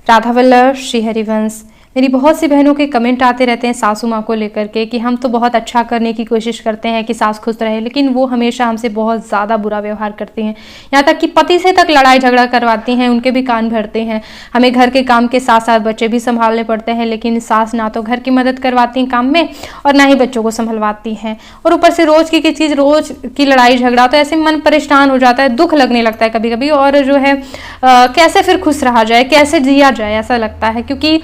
राधा वल्लभ, श्री हरिवंश। मेरी बहुत सी बहनों के कमेंट आते रहते हैं सासू माँ को लेकर के कि हम तो बहुत अच्छा करने की कोशिश करते हैं कि सास खुश रहे, लेकिन वो हमेशा हमसे बहुत ज़्यादा बुरा व्यवहार करती हैं। यहाँ तक कि पति से तक लड़ाई झगड़ा करवाती हैं, उनके भी कान भरते हैं। हमें घर के काम के साथ साथ बच्चे भी संभालने पड़ते हैं, लेकिन सास ना तो घर की मदद करवाती हैं काम में और ना ही बच्चों को संभलवाती हैं। और ऊपर से रोज़ की चीज़, रोज़ की लड़ाई झगड़ा, तो ऐसे मन परेशान हो जाता है, दुख लगने लगता है कभी कभी। और जो है कैसे फिर खुश रहा जाए, कैसे जिया जाए, ऐसा लगता है। क्योंकि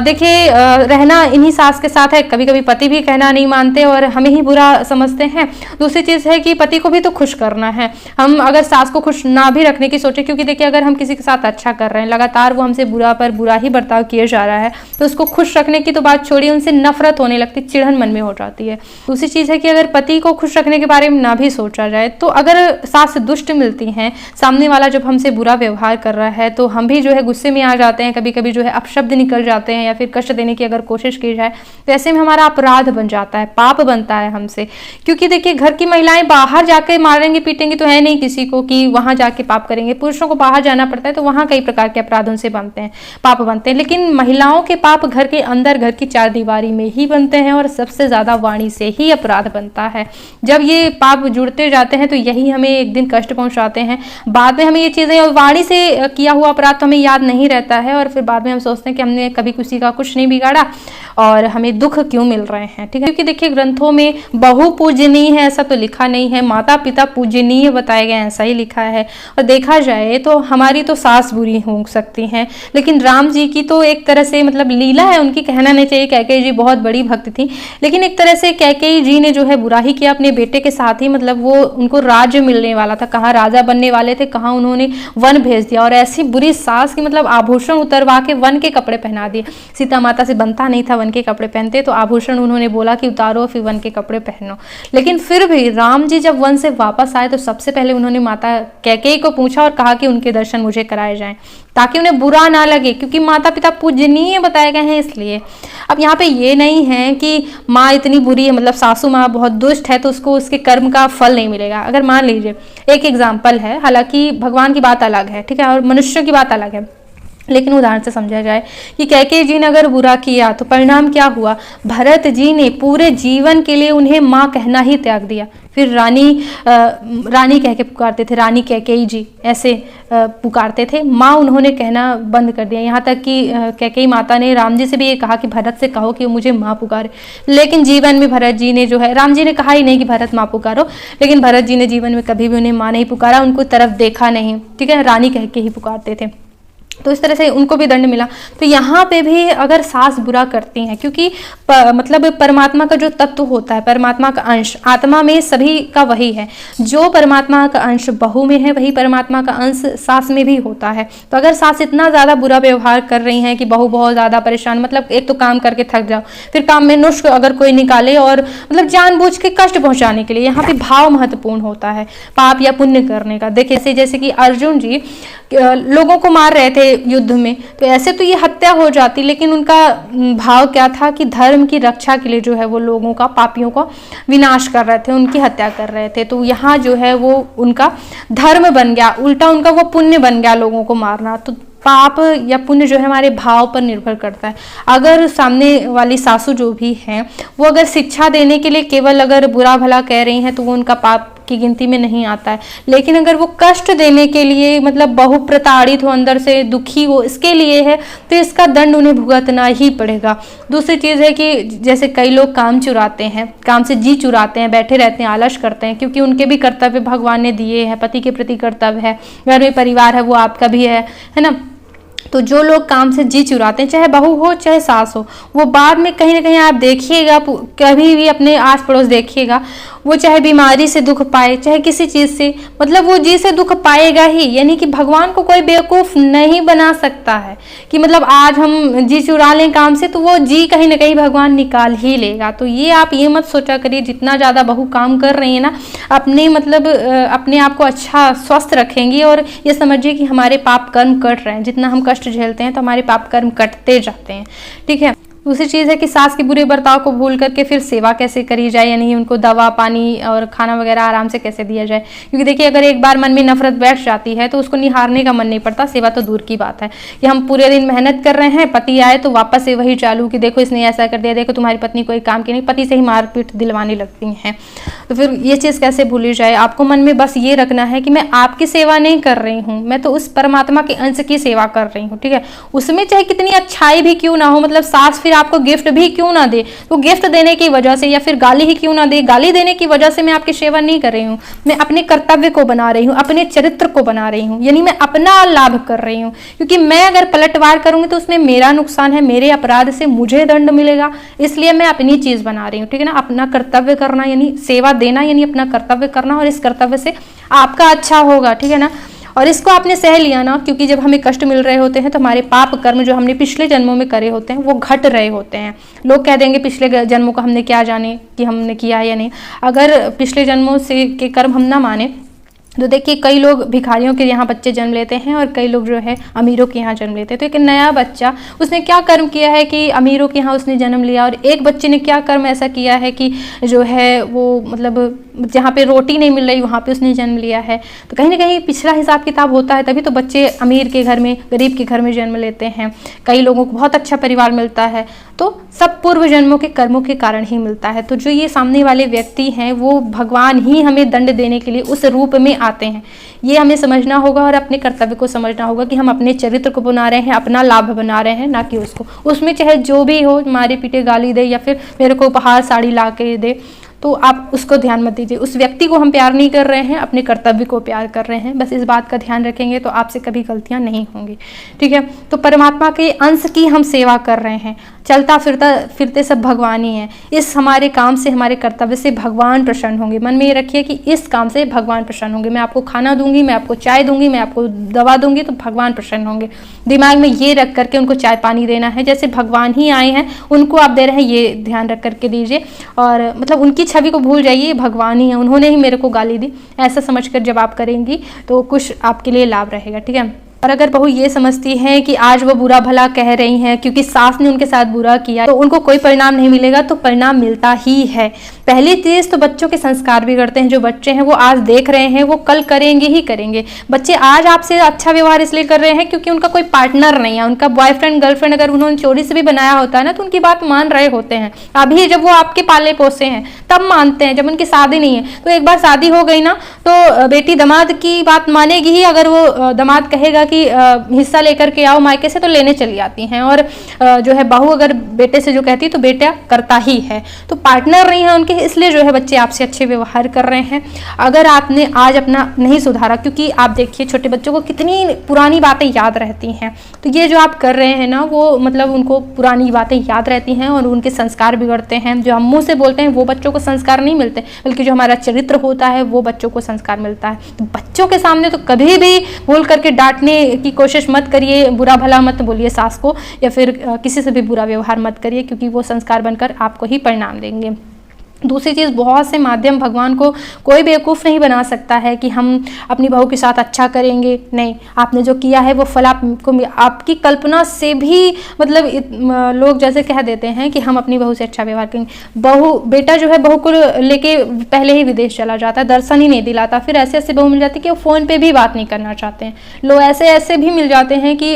देखिए रहना इन्हीं सास के साथ है। कभी कभी पति भी कहना नहीं मानते और हमें ही बुरा समझते हैं। दूसरी चीज़ है कि पति को भी तो खुश करना है। हम अगर सास को खुश ना भी रखने की सोचे, क्योंकि देखिए अगर हम किसी के साथ अच्छा कर रहे हैं, लगातार वो हमसे बुरा पर बुरा ही बर्ताव किए जा रहा है, तो उसको खुश रखने की तो बात छोड़िए, उनसे नफरत होने लगती, चिढ़न मन में हो जाती है। दूसरी चीज़ है कि अगर पति को खुश रखने के बारे में ना भी सोचा जाए, तो अगर सास दुष्ट मिलती हैं, सामने वाला जब हमसे बुरा व्यवहार कर रहा है, तो हम भी जो है गुस्से में आ जाते हैं, कभी कभी जो है अपशब्द निकल जाते हैं या फिर कष्ट देने की अगर कोशिश की जाए, तो ऐसे में हमारा अपराध बन जाता है, पाप बनता है हमसे। क्योंकि देखिए घर की महिलाएं बाहर जाके मारेंगे पीटेंगे तो है नहीं किसी को कि वहां जाके पाप करेंगे। पुरुषों को बाहर जाना पड़ता है, तो वहां कई प्रकार के अपराधों से बनते हैं, पाप बनते हैं। लेकिन महिलाओं के पाप घर के अंदर, घर की चार दीवारी में ही बनते हैं, और सबसे ज्यादा वाणी से ही अपराध बनता है। जब ये पाप जुड़ते जाते हैं तो यही हमें एक दिन कष्ट पहुंचाते हैं। बाद में हमें ये चीजें, वाणी से किया हुआ अपराध तो हमें याद नहीं रहता है, और फिर बाद में हम सोचते हैं कि हमने कभी किसी का कुछ नहीं बिगाड़ा और हमें दुख क्यों मिल रहे हैं। ठीक है, क्योंकि देखिए ग्रंथों में बहु पूजनीय है ऐसा तो लिखा नहीं है, माता पिता पूजनीय बताए गए ऐसा ही लिखा है। और देखा जाए तो हमारी तो सास बुरी हो सकती हैं, लेकिन राम जी की तो एक तरह से मतलब लीला है उनकी, कहना नहीं चाहिए। कैकेयी जी बहुत बड़ी भक्त थी, लेकिन एक तरह से कैकेयी जी ने जो है बुरा ही किया अपने बेटे के साथ ही। मतलब वो उनको राज्य मिलने वाला था, कहाँ राजा बनने वाले थे, कहाँ उन्होंने वन भेज दिया। और ऐसी बुरी सास की मतलब आभूषण उतरवा के वन के कपड़े पहना दिए। सीता माता से बनता नहीं था वन के कपड़े पहनते, तो आभूषण उन्होंने बोला कि उतारो फिर वन के कपड़े पहनो। लेकिन फिर भी राम जी जब वन से वापस आए तो सबसे पहले उन्होंने माता कैकेयी को पूछा और कहा कि उनके दर्शन मुझे कराए जाएं, ताकि उन्हें बुरा ना लगे, क्योंकि माता पिता पूजनीय बताए गए हैं इसलिए। अब यहाँ पे ये नहीं है कि माँ इतनी बुरी है, मतलब सासू माँ बहुत दुष्ट है तो उसको उसके कर्म का फल नहीं मिलेगा। अगर मान लीजिए एक एग्जाम्पल है, हालांकि भगवान की बात अलग है, ठीक है, और मनुष्य की बात अलग है, लेकिन उदाहरण से समझा जाए कि कैकेयी जी ने अगर बुरा किया तो परिणाम क्या हुआ। भरत जी ने पूरे जीवन के लिए उन्हें माँ कहना ही त्याग दिया। फिर रानी कह के पुकारते थे, रानी कैकेयी जी ऐसे पुकारते थे, माँ उन्होंने कहना बंद कर दिया। यहाँ तक कि कैकेयी माता ने राम जी से भी ये कहा कि भरत से कहो कि मुझे माँ पुकारे, लेकिन जीवन में भरत जी ने जो है, राम जी ने कहा ही नहीं कि भरत माँ पुकारो, लेकिन भरत जी ने जीवन में कभी भी उन्हें माँ नहीं पुकारा, उनको तरफ देखा नहीं, ठीक है, रानी कह के ही पुकारते थे। तो इस तरह से उनको भी दंड मिला। तो यहाँ पे भी अगर सास बुरा करती हैं, क्योंकि मतलब परमात्मा का जो तत्व होता है, परमात्मा का अंश आत्मा में सभी का वही है। जो परमात्मा का अंश बहू में है, वही परमात्मा का अंश सास में भी होता है। तो अगर सास इतना ज़्यादा बुरा व्यवहार कर रही हैं कि बहू बहुत ज़्यादा परेशान, मतलब एक तो काम करके थक जाओ, फिर काम में नुस्ख अगर कोई निकाले और मतलब जानबूझ के कष्ट पहुँचाने के लिए, यहाँ पे भाव महत्वपूर्ण होता है पाप या पुण्य करने का। देखिए जैसे कि अर्जुन जी लोगों को मार रहे थे युद्ध में, तो ऐसे तो ये हत्या हो जाती, लेकिन उनका भाव क्या था कि धर्म की रक्षा के लिए जो है वो लोगों का, पापियों का विनाश कर रहे थे, उनकी हत्या कर रहे थे। तो यहाँ जो है वो उनका धर्म बन गया, उल्टा उनका वो पुण्य बन गया लोगों को मारना। तो पाप या पुण्य जो है हमारे भाव पर निर्भर करता है। अगर सामने वाली सासू जो भी हैं वो अगर शिक्षा देने के लिए केवल अगर बुरा भला कह रही हैं, तो वो उनका पाप की गिनती में नहीं आता है। लेकिन अगर वो कष्ट देने के लिए, मतलब बहु प्रताड़ित हो, अंदर से दुखी हो, इसके लिए है, तो इसका दंड उन्हें भुगतना ही पड़ेगा। दूसरी चीज़ है कि जैसे कई लोग काम चुराते हैं, काम से जी चुराते हैं, बैठे रहते हैं, आलस करते हैं, क्योंकि उनके भी कर्तव्य भगवान ने दिए हैं, पति के प्रति कर्तव्य है, घर में परिवार है, वो आपका भी है ना। तो जो लोग काम से जी चुराते हैं, चाहे बहू हो चाहे सास हो, वो बाद में कहीं ना कहीं आप देखिएगा, कभी भी अपने आस पड़ोस देखिएगा, वो चाहे बीमारी से दुख पाए, चाहे किसी चीज़ से, मतलब वो जी से दुख पाएगा ही। यानी कि भगवान को कोई बेवकूफ़ नहीं बना सकता है कि मतलब आज हम जी चुरा लें काम से तो वो जी कहीं ना कहीं भगवान निकाल ही लेगा। तो ये आप ये मत सोचा करिए, जितना ज़्यादा बहू काम कर रही है ना, अपने मतलब अपने आप को अच्छा स्वस्थ रखेंगी, और ये समझिए कि हमारे पाप कर्म कट रहे हैं। जितना हम कष्ट झेलते हैं तो हमारे पाप कर्म कटते जाते हैं, ठीक है। दूसरी चीज़ है कि सास के बुरे बर्ताव को भूल करके फिर सेवा कैसे करी जाए, यानी उनको दवा पानी और खाना वगैरह आराम से कैसे दिया जाए। क्योंकि देखिए अगर एक बार मन में नफरत बैठ जाती है तो उसको निहारने का मन नहीं पड़ता, सेवा तो दूर की बात है। कि हम पूरे दिन मेहनत कर रहे हैं, पति आए तो वापस से वही चालू कि देखो इसने ऐसा कर दिया, देखो तुम्हारी पत्नी कोई काम की नहीं, पति से ही मारपीट दिलवाने लगती हैं। तो फिर ये चीज़ कैसे भूली जाए। आपको मन में बस ये रखना है कि मैं आपकी सेवा नहीं कर रही हूँ, मैं तो उस परमात्मा के अंश की सेवा कर रही हूँ, ठीक है। उसमें चाहे कितनी अच्छाई भी क्यों ना हो, मतलब सास फिर आपको गिफ्ट भी क्यों ना दे, तो गिफ्ट देने की वजह से या फिर गाली ही क्यों ना दे, गाली देने की वजह से मैं आपकी सेवा नहीं कर रही हूँ। मैं अपने कर्तव्य को बना रही हूँ, अपने चरित्र को बना रही हूँ, यानी मैं अपना लाभ कर रही हूँ। क्योंकि मैं अगर पलटवार करूंगी तो उसमें मेरा नुकसान है, मेरे अपराध से मुझे दंड मिलेगा, इसलिए मैं अपनी चीज बना रही हूँ, ठीक है ना। अपना कर्तव्य करना यानी सेवा देना, यानी अपना कर्तव्य करना, और इस कर्तव्य से आपका अच्छा होगा, ठीक है ना। और इसको आपने सह लिया ना, क्योंकि जब हमें कष्ट मिल रहे होते हैं तो हमारे पाप कर्म जो हमने पिछले जन्मों में करे होते हैं वो घट रहे होते हैं। लोग कह देंगे पिछले जन्मों का हमने क्या जाने कि हमने किया है या नहीं। अगर पिछले जन्मों से के कर्म हम ना माने तो देखिए कई लोग भिखारियों के यहाँ बच्चे जन्म लेते हैं और कई लोग जो है अमीरों के यहाँ जन्म लेते हैं। तो एक नया बच्चा उसने क्या कर्म किया है कि अमीरों के यहाँ उसने जन्म लिया, और एक बच्चे ने क्या कर्म ऐसा किया है कि जो है वो मतलब जहाँ पे रोटी नहीं मिल रही वहाँ पे उसने जन्म लिया है। तो कहीं ना कहीं पिछला हिसाब किताब होता है, तभी तो बच्चे अमीर के घर में गरीब के घर में जन्म लेते हैं। कई लोगों को बहुत अच्छा परिवार मिलता है, तो सब पूर्व जन्मों के कर्मों के कारण ही मिलता है। तो जो ये सामने वाले व्यक्ति हैं वो भगवान ही हमें दंड देने के लिए उस रूप में आते हैं, ये हमें समझना होगा और अपने कर्तव्य को समझना होगा कि हम अपने चरित्र को बना रहे हैं, अपना लाभ बना रहे हैं, ना कि उसको। उसमें चाहे जो भी हो, मारे पीटे गाली दे या फिर मेरे को उपहार साड़ी ला के दे, तो आप उसको ध्यान मत दीजिए। उस व्यक्ति को हम प्यार नहीं कर रहे हैं, अपने कर्तव्य को प्यार कर रहे हैं। बस इस बात का ध्यान रखेंगे तो आपसे कभी गलतियां नहीं होंगी, ठीक है। तो परमात्मा के अंश की हम सेवा कर रहे हैं, चलता फिरते सब भगवान ही हैं। इस हमारे काम से, हमारे कर्तव्य से भगवान प्रसन्न होंगे। मन में ये रखिए कि इस काम से भगवान प्रसन्न होंगे। मैं आपको खाना दूंगी, मैं आपको चाय दूंगी, मैं आपको दवा दूंगी तो भगवान प्रसन्न होंगे। दिमाग में ये रख करके उनको चाय पानी देना है, जैसे भगवान ही आए हैं उनको आप दे रहे हैं, ये ध्यान रख करके दीजिए। और मतलब उनकी छवि को भूल जाइए, भगवान ही है, उन्होंने ही मेरे को गाली दी, ऐसा समझकर जब आप करेंगी तो कुछ आपके लिए लाभ रहेगा, ठीक है। और अगर बहू ये समझती है कि आज वो बुरा भला कह रही हैं क्योंकि सास ने उनके साथ बुरा किया तो उनको कोई परिणाम नहीं मिलेगा, तो परिणाम मिलता ही है। पहली चीज तो बच्चों के संस्कार बिगड़ते हैं। जो बच्चे हैं वो आज देख रहे हैं, वो कल करेंगे ही करेंगे। बच्चे आज आपसे अच्छा व्यवहार इसलिए कर रहे हैं क्योंकि उनका कोई पार्टनर नहीं है, उनका बॉयफ्रेंड गर्लफ्रेंड अगर उन्होंने चोरी से भी बनाया होता है ना तो उनकी बात मान रहे होते हैं। अभी जब वो आपके पाले पोसे हैं तब मानते हैं, जब उनकी शादी नहीं है। तो एक बार शादी हो गई ना तो बेटी दामाद की बात मानेगी ही। अगर वो दामाद कहेगा कि हिस्सा लेकर के आओ मायके से तो लेने चली आती हैं, और जो है बहू अगर बेटे से जो कहती है तो बेटा करता ही है। तो पार्टनर नहीं है उनके, इसलिए जो है बच्चे आपसे अच्छे व्यवहार कर रहे हैं। अगर आपने आज अपना नहीं सुधारा, क्योंकि आप देखिए छोटे बच्चों को कितनी पुरानी बातें याद रहती हैं, तो ये जो आप कर रहे हैं ना वो मतलब उनको पुरानी बातें याद रहती हैं और उनके संस्कार बिगड़ते हैं। जो हम मुंह से बोलते हैं वो बच्चों को संस्कार नहीं मिलते, बल्कि जो हमारा चरित्र होता है वो बच्चों को संस्कार मिलता है। तो बच्चों के सामने तो कभी भी भूल करके डांटने की कोशिश मत करिए, बुरा भला मत बोलिए सास को, या फिर किसी से भी बुरा व्यवहार मत करिए, क्योंकि वो संस्कार बनकर आपको ही परिणाम देंगे। दूसरी चीज़, बहुत से माध्यम भगवान को कोई बेवकूफ़ नहीं बना सकता है कि हम अपनी बहू के साथ अच्छा करेंगे। नहीं, आपने जो किया है वो फल आपको, आपकी कल्पना से भी मतलब लोग जैसे कह देते हैं कि हम अपनी बहू से अच्छा व्यवहार करेंगे। बेटा जो है बहू को लेके पहले ही विदेश चला जाता है, दर्शन ही नहीं दिलाता। फिर ऐसे ऐसे बहू मिल जाती है कि वो फ़ोन पे भी बात नहीं करना चाहते हैं। लोग ऐसे ऐसे भी मिल जाते हैं कि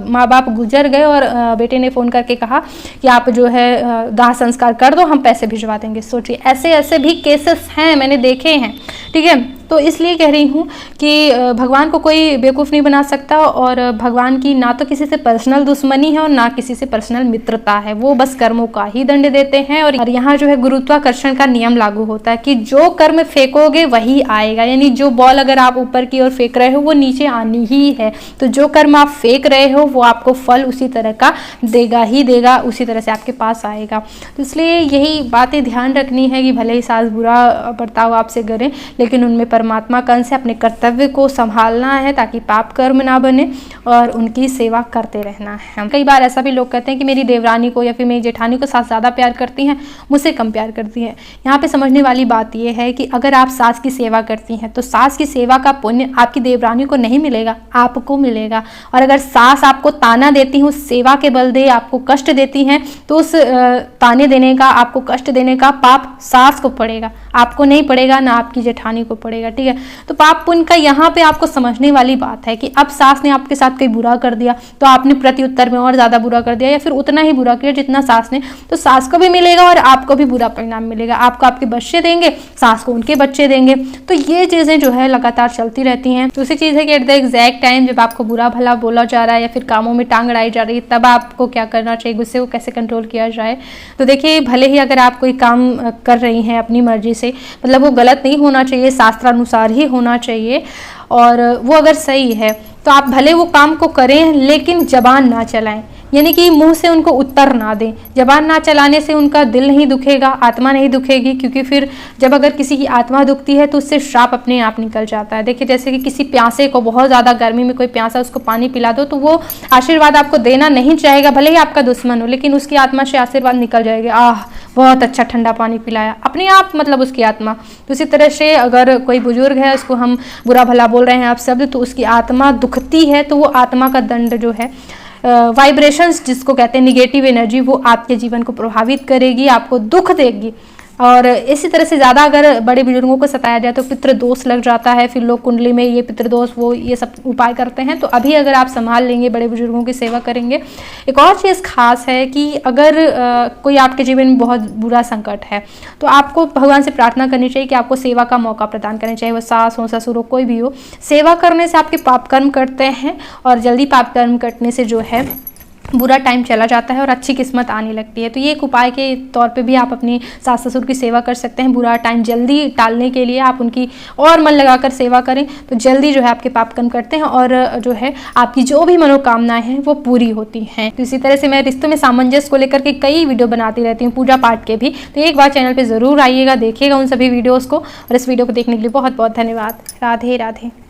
माँ बाप गुजर गए और बेटे ने फ़ोन करके कहा कि आप जो है दाह संस्कार कर दो, हम पैसे भिजवा देंगे। सोचिए ऐसे ऐसे भी केसेस हैं, मैंने देखे हैं, ठीक है। तो इसलिए कह रही हूँ कि भगवान को कोई बेवकूफ़ नहीं बना सकता, और भगवान की ना तो किसी से पर्सनल दुश्मनी है और ना किसी से पर्सनल मित्रता है। वो बस कर्मों का ही दंड देते हैं। और यहाँ जो है गुरुत्वाकर्षण का नियम लागू होता है कि जो कर्म फेंकोगे वही आएगा, यानी जो बॉल अगर आप ऊपर की ओर फेंक रहे हो वो नीचे आनी ही है। तो जो कर्म आप फेंक रहे हो वो आपको फल उसी तरह का देगा ही देगा, उसी तरह से आपके पास आएगा। तो इसलिए यही बातें ध्यान रखनी है कि भले ही सास बुरा बर्ताव आपसे करें, लेकिन उनमें परमात्मा का अंश है, अपने कर्तव्य को संभालना है ताकि पाप कर्म ना बने और उनकी सेवा करते रहना है। कई बार ऐसा भी लोग कहते हैं कि मेरी देवरानी को या फिर मेरी जेठानी को सास ज़्यादा प्यार करती हैं, मुझसे कम प्यार करती है। यहाँ पे समझने वाली बात यह है कि अगर आप सास की सेवा करती हैं तो सास की सेवा का पुण्य आपकी देवरानी को नहीं मिलेगा, आपको मिलेगा। और अगर सास आपको ताना देती है, उस सेवा के बलदे आपको कष्ट देती हैं, तो उस ताने देने का, आपको कष्ट देने का पाप सास को पड़ेगा, आपको नहीं पड़ेगा, ना आपकी जेठानी को पड़ेगा। ठीक है, तो पाप पुण्य का यहाँ पे आपको समझने वाली बात है कि अब सास ने आपके साथ कोई बुरा कर दिया तो आपने प्रत्युत्तर में और ज़्यादा बुरा कर दिया, या फिर उतना ही बुरा किया जितना सास ने, तो सास को भी मिलेगा और आपको भी बुरा परिणाम मिलेगा। आपको आपके बच्चे देंगे, सास को उनके बच्चे देंगे। तो ये चीज़ें जो है लगातार चलती रहती हैं। दूसरी चीज़ है कि एट द एग्जैक्ट टाइम जब आपको बुरा भला बोला जा रहा है या फिर कामों में टांग अड़ाई जा रही है, तब आपको क्या करना चाहिए, गुस्से को कैसे कंट्रोल किया जाए। तो देखिए, भले ही अगर आप कोई काम कर रही हैं अपनी मर्जी से, मतलब वो गलत नहीं होना चाहिए, शास्त्रानुसार ही होना चाहिए, और वो अगर सही है तो आप भले वो काम को करें लेकिन जबान ना चलाएं, यानी कि मुंह से उनको उत्तर ना दें। जबान ना चलाने से उनका दिल नहीं दुखेगा, आत्मा नहीं दुखेगी, क्योंकि फिर जब अगर किसी की आत्मा दुखती है तो उससे श्राप अपने आप निकल जाता है। देखिए, जैसे कि किसी प्यासे को, बहुत ज़्यादा गर्मी में कोई प्यासा, उसको पानी पिला दो तो वो आशीर्वाद आपको देना नहीं चाहेगा, भले ही आपका दुश्मन हो, लेकिन उसकी आत्मा से आशीर्वाद निकल जाएगा, आह बहुत अच्छा ठंडा पानी पिलाया, अपने आप मतलब उसकी आत्मा। तो इसी तरह से अगर कोई बुजुर्ग है, उसको हम बुरा भला बोल रहे हैं आप शब्द, तो उसकी आत्मा दुखती है, तो वो आत्मा का दंड जो है, वाइब्रेशंस जिसको कहते हैं, निगेटिव एनर्जी, वो आपके जीवन को प्रभावित करेगी, आपको दुख देगी। और इसी तरह से ज़्यादा अगर बड़े बुजुर्गों को सताया जाए तो पितृदोष लग जाता है, फिर लोग कुंडली में ये पितृदोष, वो ये सब उपाय करते हैं। तो अभी अगर आप संभाल लेंगे, बड़े बुजुर्गों की सेवा करेंगे। एक और चीज़ खास है कि अगर कोई आपके जीवन में बहुत बुरा संकट है तो आपको भगवान से प्रार्थना करनी चाहिए कि आपको सेवा का मौका प्रदान करना चाहिए, वो सास हो, ससुर हो, कोई भी हो। सेवा करने से आपके पाप कर्म कटते हैं और जल्दी पाप कर्म कटने से जो है बुरा टाइम चला जाता है और अच्छी किस्मत आने लगती है। तो ये एक उपाय के तौर पे भी आप अपनी सास ससुर की सेवा कर सकते हैं। बुरा टाइम जल्दी टालने के लिए आप उनकी और मन लगाकर सेवा करें तो जल्दी जो है आपके पाप कर्म करते हैं और जो है आपकी जो भी मनोकामनाएं हैं वो पूरी होती हैं। तो इसी तरह से मैं रिश्तों में सामंजस्य को लेकर के कई वीडियो बनाती रहती हूँ, पूजा पाठ के भी। तो एक बार चैनल पर ज़रूर आइएगा, देखिएगा उन सभी वीडियोज़ को। और इस वीडियो को देखने के लिए बहुत बहुत धन्यवाद। राधे राधे।